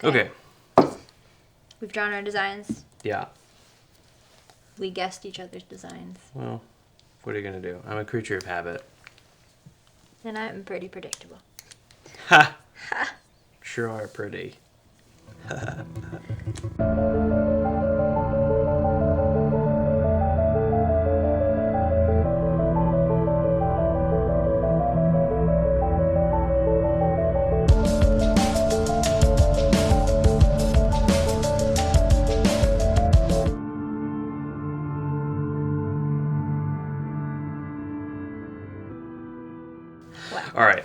Okay. We've drawn our designs. Yeah. We guessed each other's designs. Well, what are you going to do? I'm a creature of habit. And I'm pretty predictable. Ha! Sure are pretty. Wow. All right.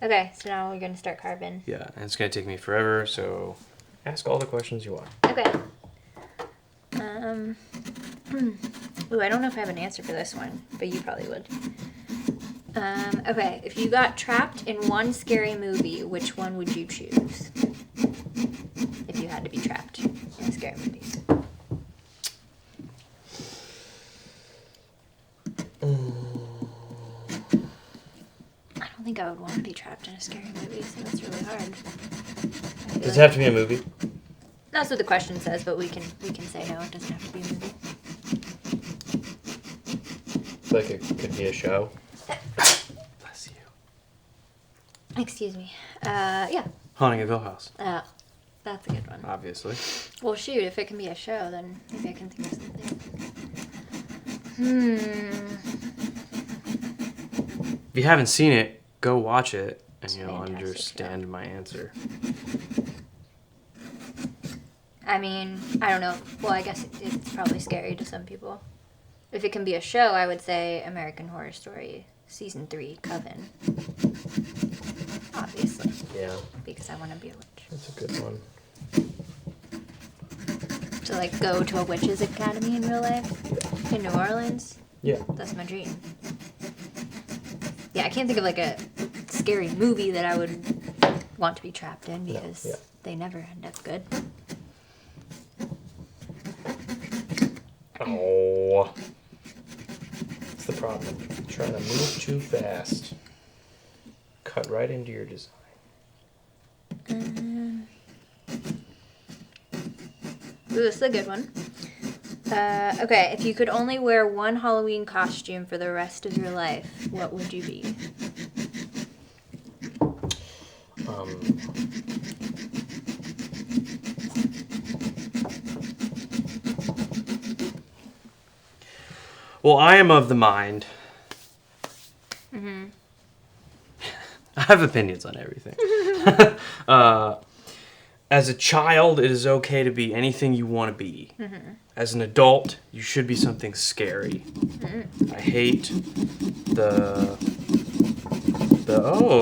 Okay, so now we're going to start carving. Yeah, and it's going to take me forever, so ask all the questions you want. Okay. Ooh, I don't know if I have an answer for this one, but you probably would. Okay, if you got trapped in one scary movie, which one would you choose? If you had to be trapped in a scary movie. I don't think I would want to be trapped in a scary movie, so that's really hard. Does it have to be a movie? That's what the question says, but we can say no. It doesn't have to be a movie. Like it could be a show? Bless you. Excuse me. Yeah. Haunting of Hill House. That's a good one. Obviously. Well, shoot, if it can be a show, then maybe I can think of something. If you haven't seen it, go watch it, and It's a you'll fantastic understand show. my answer. I mean, I don't know. Well, I guess it's probably scary to some people. If it can be a show, I would say American Horror Story Season 3, Coven. Obviously. Yeah, Because I want to be a witch. that's a good one. To, like, go to a witches academy in real life in New Orleans. Yeah. That's my dream. Yeah, I can't think of, like, a scary movie that I would want to be trapped in because they never end up good. Oh. That's the problem. Trying to move too fast. Cut right into your design. Ooh, this is a good one. Okay, if you could only wear one Halloween costume for the rest of your life, what would you be? Well, I am of the mind. I have opinions on everything. As a child, it is okay to be anything you want to be. As an adult, you should be something scary. I hate the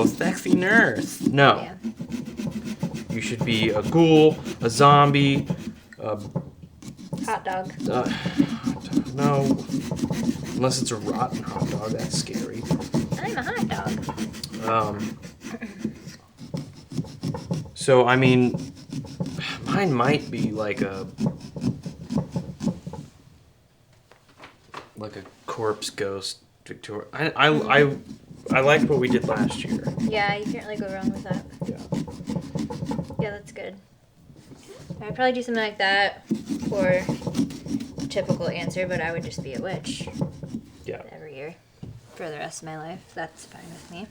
sexy nurse. No. Yeah. You should be a ghoul, a zombie, Hot dog. no. Unless it's a rotten hot dog, that's scary. I'm a hot dog. So, I mean, mine might be like a corpse ghost Victoria. I liked what we did last year. Yeah, you can't really go wrong with that. Yeah. Yeah, that's good. I'd probably do something like that, or typical answer, but I would just be a witch. Yeah. Every year for the rest of my life. That's fine with me.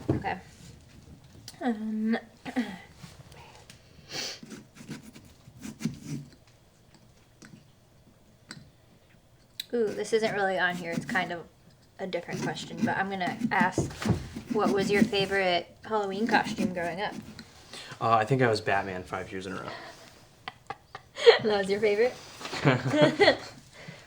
Okay. Ooh, this isn't really on here. It's kind of a different question, but I'm gonna ask, what was your favorite Halloween costume growing up? I think I was Batman 5 years in a row. That was your favorite?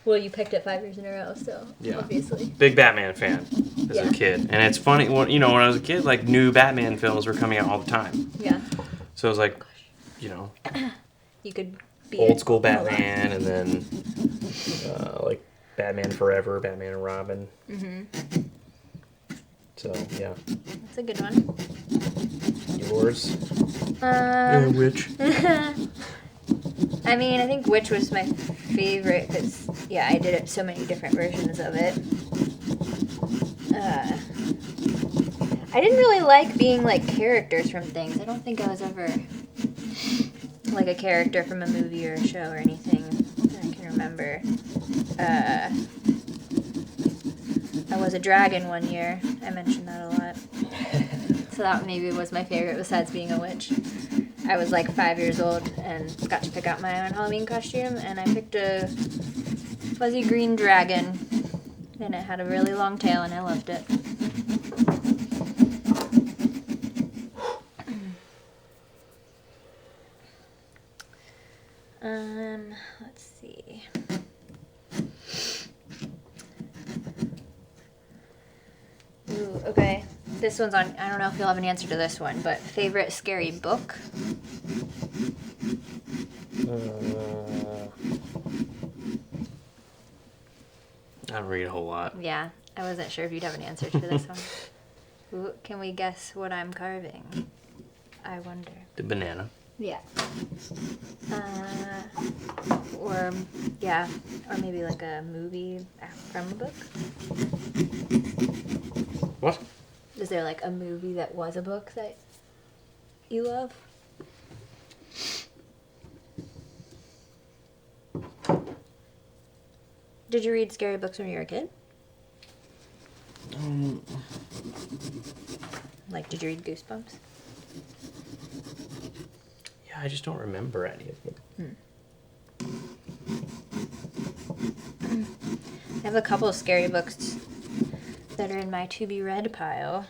Well, you picked it 5 years in a row, so obviously. Big Batman fan as a kid. And it's funny, when I was a kid, like, new Batman films were coming out all the time. Yeah. So it was like, You could be old school Batman, and then, like, Batman Forever, Batman and Robin. So, yeah. That's a good one. Yours? Which? I mean, I think Witch was my favorite because, yeah, I did so many different versions of it. I didn't really like being, like, characters from things. I don't think I was ever, like, a character from a movie or a show or anything that I can remember. I was a dragon one year. I mentioned that a lot. So that maybe was my favorite besides being a witch. I was like 5 years old and got to pick out my own Halloween costume, and I picked a fuzzy green dragon, and it had a really long tail, and I loved it. Let's see. Ooh, okay. This one's on, I don't know if you'll have an answer to this one, but favorite scary book? I don't read a whole lot. Yeah, I wasn't sure if you'd have an answer to this one. Ooh, can we guess what I'm carving? I wonder. The banana. Yeah. Or maybe like a movie from a book. What? Is there like a movie that was a book that you love? Did you read scary books when you were a kid? Like, did you read Goosebumps? Yeah, I just don't remember any of them. I have a couple of scary books that are in my to-be-read pile.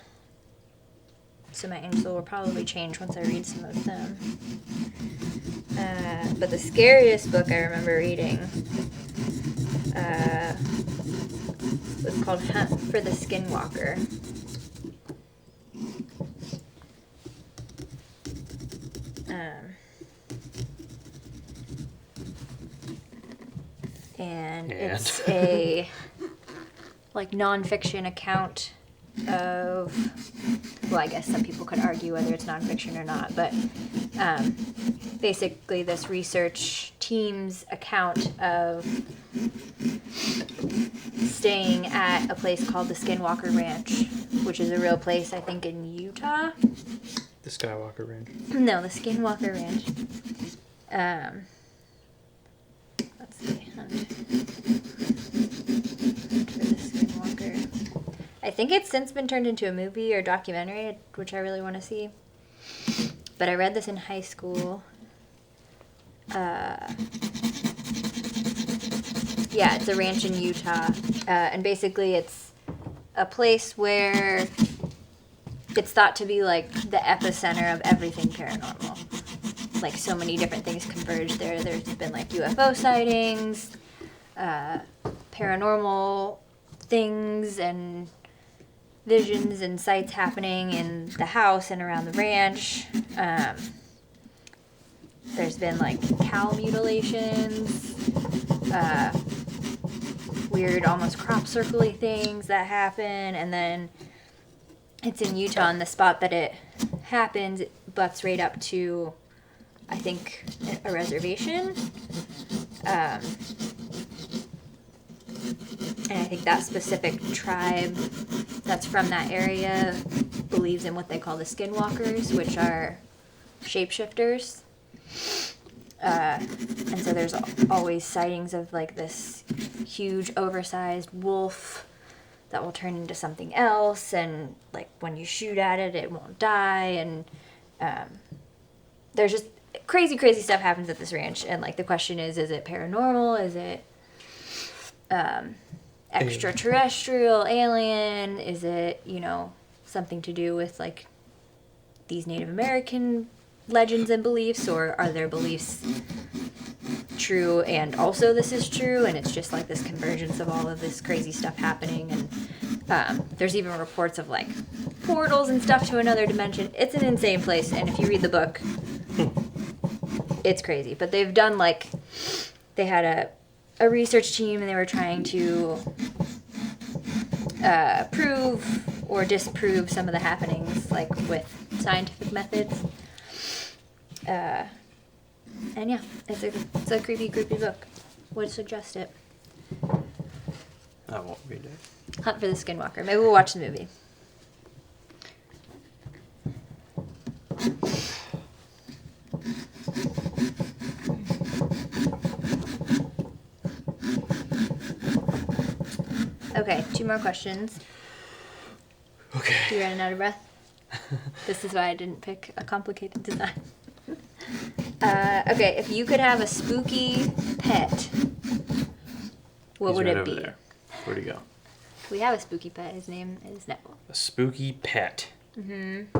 So my answer will probably change once I read some of them. But the scariest book I remember reading was called Hunt for the Skinwalker. And it's a like nonfiction account of, well, I guess some people could argue whether it's nonfiction or not, but basically this research team's account of staying at a place called the Skinwalker Ranch, which is a real place, I think, in Utah. The Skywalker Ranch. No, the Skinwalker Ranch. Let's see. Hunt for the Skinwalker. I think it's since been turned into a movie or documentary, which I really want to see. But I read this in high school. Yeah, it's a ranch in Utah. And basically it's a place where it's thought to be like the epicenter of everything paranormal. Like so many different things converge there. There's been like UFO sightings, paranormal things and visions and sights happening in the house and around the ranch. There's been like cow mutilations, weird almost crop circle-y things that happen, and then it's in Utah, and the spot that it happens, it butts right up to, I think, a reservation. And I think that specific tribe that's from that area believes in what they call the skinwalkers, which are shapeshifters. And so there's always sightings of like this huge oversized wolf that will turn into something else, and like when you shoot at it, it won't die, and there's just crazy stuff happens at this ranch, and like the question is it paranormal, is it extraterrestrial, alien, is it, you know, something to do with like these Native American legends and beliefs, or are their beliefs true and also this is true, and it's just like this convergence of all of this crazy stuff happening. And there's even reports of like portals and stuff to another dimension. It's an insane place, and if you read the book, it's crazy. But they've done like, they had a research team, and they were trying to prove or disprove some of the happenings, like with scientific methods. And yeah, it's a creepy book. Would suggest it. I won't read it. Hunt for the Skinwalker. Maybe we'll watch the movie. Okay, 2 more questions. Okay. You running out of breath? This is why I didn't pick a complicated design. Okay, if you could have a spooky pet, what would He's right it over be? there. Where'd he go? We have a spooky pet. His name is Neville. A spooky pet. Mm-hmm.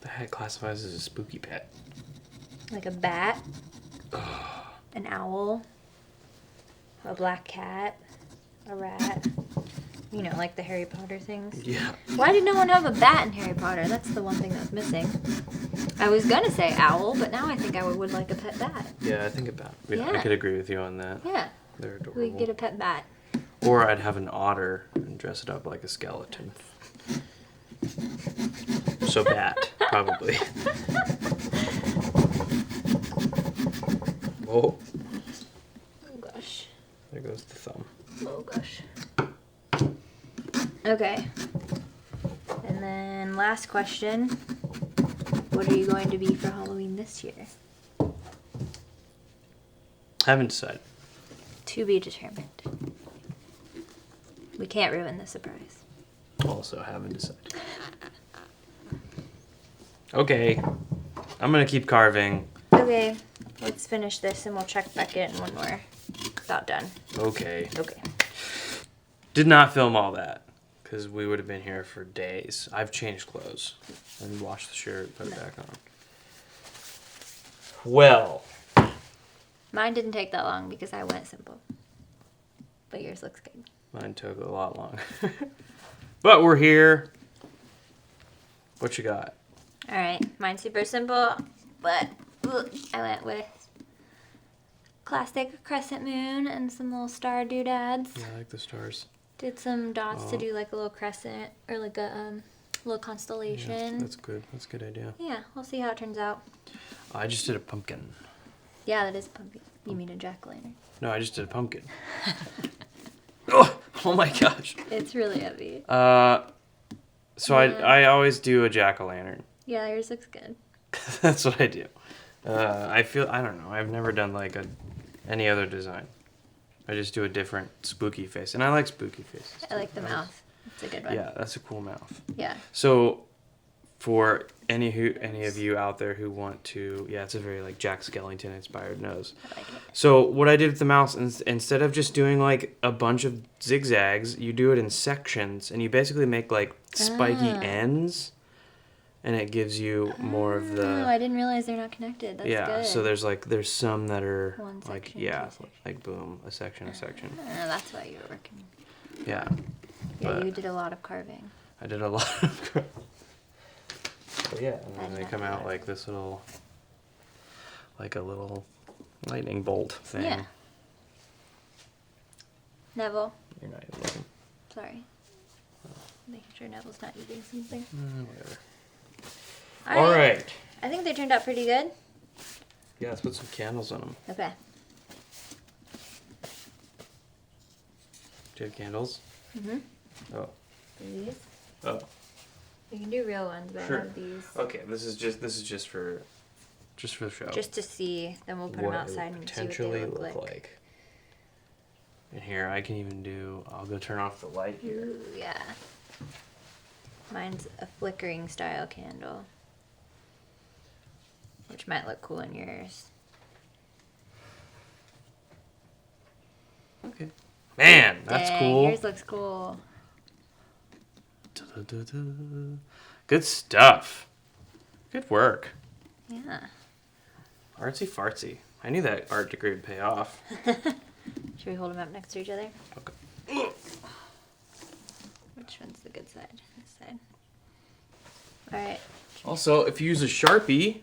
The heck classifies as a spooky pet? Like a bat, an owl, a black cat, a rat. You know, like the Harry Potter things. Yeah. Why did no one have a bat in Harry Potter? That's the one thing that's missing. I was gonna say owl, but now I think I would like a pet bat. Yeah, I think about it. Yeah, I Yeah. could agree with you on that. Yeah. They're adorable. We could get a pet bat. Or I'd have an otter and dress it up like a skeleton. So bat, probably. Whoa. Oh gosh. There goes the thumb. Oh gosh. Okay. And then last question. What are you going to be for Halloween this year? Haven't decided. To be determined. We can't ruin the surprise. Also haven't decided. Okay. I'm gonna keep carving. Okay. Let's finish this and we'll check back in when we're about done. Okay. Okay. Did not film all that. Because we would have been here for days. I've changed clothes. And washed the shirt, put it back on. Well. Mine didn't take that long because I went simple. But yours looks good. Mine took a lot longer. But we're here. What you got? Alright, mine's super simple, but I went with classic crescent moon and some little star doodads. Yeah, I like the stars. Did some dots to do like a little crescent or like a little Yeah, constellation. that's good. That's a good idea. Yeah, we'll see how it turns out. I just did a pumpkin. Yeah, that is a pumpkin. You mean a jack-o'-lantern? No, I just did a pumpkin. Oh my gosh. It's really heavy. So I always do a jack-o'-lantern. Yeah, yours looks good. That's what I do. I don't know. I've never done like any other design. I just do a different spooky face. And I like spooky faces. I like the mouth. It's a good one. Yeah, that's a cool mouth. Yeah. So for any of you out there who want to, yeah, it's a very like Jack Skellington inspired nose. I like it. So what I did with the mouse, instead of just doing like a bunch of zigzags, you do it in sections, and you basically make like spiky ends, and it gives you more of the. Oh, I didn't realize they're not connected. That's yeah. good. So there's some that are One like section, yeah, two sections. like boom, a section. That's why you were working. Yeah. Yeah, But you did a lot of carving. I did a lot of. But yeah, and I then they didn't come have to out do like this little, like a little lightning bolt thing. Yeah. Neville, You're not even looking. sorry. Making sure Neville's not eating something. Whatever. All right. Alright. I think they turned out pretty good. Yeah, let's put some candles on them. Okay. Do you have candles? Mhm. Oh. These. Oh. You can do real ones, but Sure. I have these. Okay, this is just for the show. Just to see. Then we'll put what them it outside would and see what potentially they look like. like. And here I can even do. I'll go turn off the light here. Ooh, yeah. Mine's a flickering style candle, which might look cool in yours. Okay. Man, that's Dang, cool. Yours looks cool. Da-da-da-da. Good stuff. Good work. Yeah. Artsy fartsy. I knew that art degree would pay off. Should we hold them up next to each other? Okay. Which one's the good side? This side. Alright. Also, if you use a Sharpie,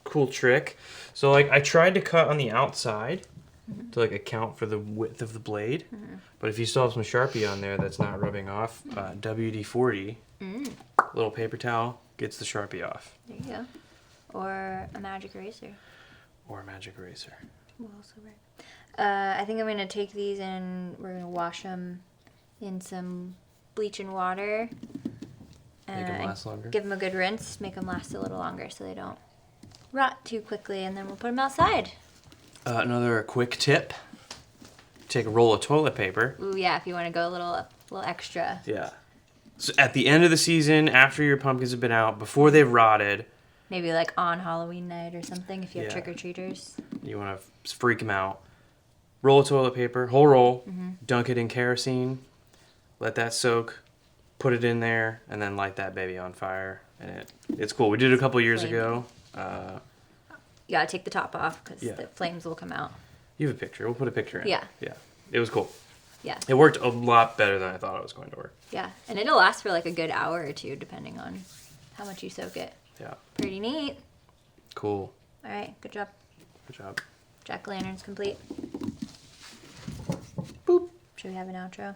cool trick. So like I tried to cut on the outside to like account for the width of the blade. But if you still have some Sharpie on there that's not rubbing off, WD-40, little paper towel, Gets the Sharpie off. There you go. Or a magic eraser. Or a magic eraser. Will also work. I think I'm going to take these and we're going to wash them in some bleach and water. Make them last longer. Give them a good rinse. Make them last a little longer so they don't rot too quickly. And then we'll put them outside. Another quick tip. Take a roll of toilet paper. Ooh, yeah, if you want to go a little extra. Yeah. So at the end of the season, after your pumpkins have been out, before they've rotted. Maybe like on Halloween night or something if you have trick-or-treaters. You want to freak them out. Roll of toilet paper, whole roll, dunk it in kerosene, let that soak, put it in there, and then light that baby on fire. And it's cool. We did it a couple years ago. You gotta take the top off because the flames will come out. You have a picture. We'll put a picture in. Yeah. Yeah. It was cool. Yeah. It worked a lot better than I thought it was going to work. Yeah. And it'll last for like a good hour or two depending on how much you soak it. Yeah. Pretty neat. Cool. All right. Good job. Good job. Jack-o'-lantern's complete. Boop. Should we have an outro?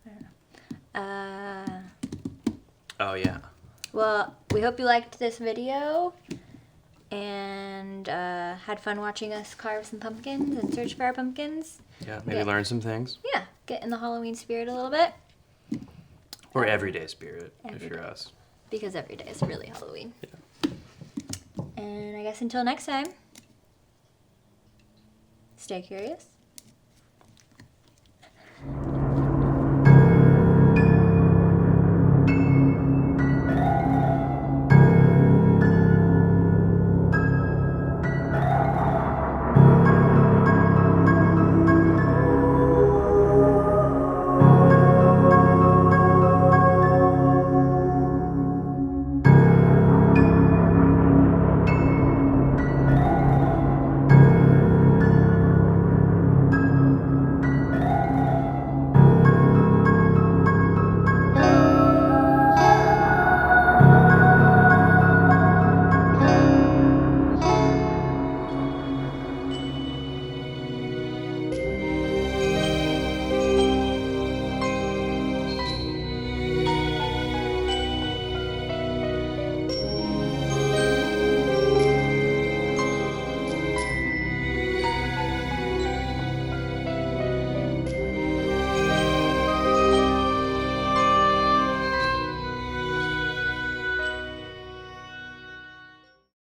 I don't know. Oh, yeah. Well, we hope you liked this video and had fun watching us carve some pumpkins and search for our pumpkins. Yeah, maybe learn some things. Yeah, get in the Halloween spirit a little bit. Or everyday spirit, if you're us. Because every day is really Halloween. Yeah. And I guess until next time, stay curious.